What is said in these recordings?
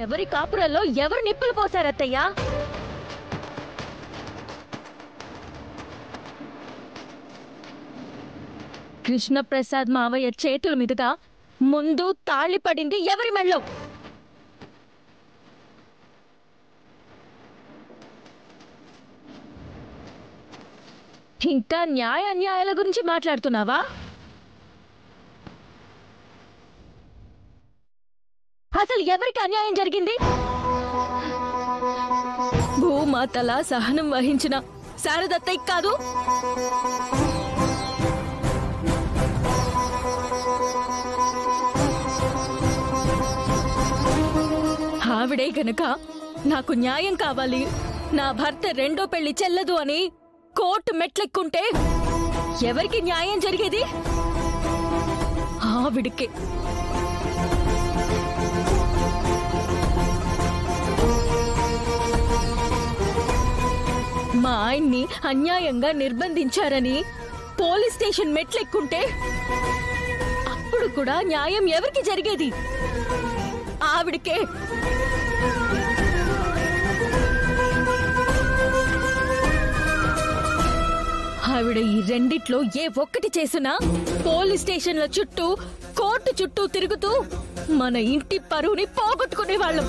ఎవరి కాపురల్లో ఎవరు నిప్పులు పోసారత్తయ్యా? కృష్ణప్రసాద్ మావయ్య చేతుల మీదుగా ముందు తాళి పడింది ఎవరి మెళ్ళో? ఇంకా న్యాయ అన్యాయాల గురించి మాట్లాడుతున్నావా? అసలు ఎవరికి అన్యాయం జరిగింది? భూమాతల సహనం వహించిన శారదత్తయ్య కాదు? ఆవిడే గనక నాకు న్యాయం కావాలి, నా భర్త రెండో పెళ్లి చెల్లదు అని కోర్టు మెట్లెక్కుంటే ఎవరికి న్యాయం జరిగేది? ఆవిడికే. మా ఆయన్ని అన్యాయంగా నిర్బంధించారని పోలీస్ స్టేషన్ మెట్లెక్కుంటే అప్పుడు కూడా న్యాయం ఎవరికి జరిగేది? ఆవిడికే. ఆవిడ ఈ రెండిట్లో ఏ ఒక్కటి చేసినా పోలీస్ స్టేషన్ల చుట్టూ కోర్టు చుట్టూ తిరుగుతూ మన ఇంటి పరువుని పోగొట్టుకునేవాళ్ళం.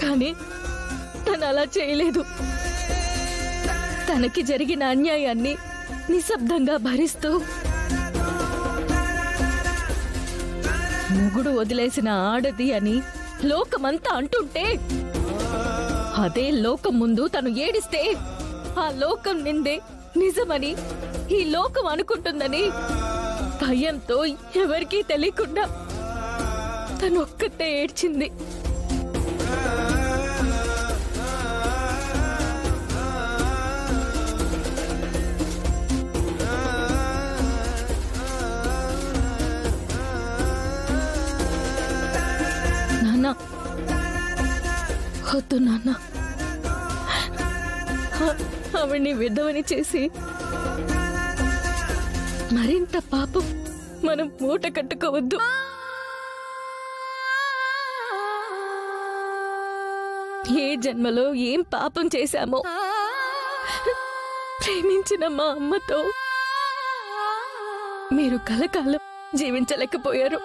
కానీ తను అలా చేయలేదు. తనకి జరిగిన అన్యాయాన్ని నిశ్శబ్దంగా భరిస్తూ మొగుడు వదిలేసిన ఆడది అని లోకమంతా అంటుంటే అదే లోకం ముందు తను ఏడిస్తే ఆ లోకం నిందే నిజమని ఈ లోకం అనుకుంటుందని భయంతో ఎవరికీ తెలియకుండా తను ఒక్కతే ఏడ్చింది. వద్దు నాన్న, ఆవిడ్ని విధవని చేసి మరింత పాపం మనం మూట కట్టుకోవద్దు. ఏ జన్మలో ఏం పాపం చేశామో ప్రేమించిన మా అమ్మతో మీరు కలకాలం జీవించలేకపోయారు.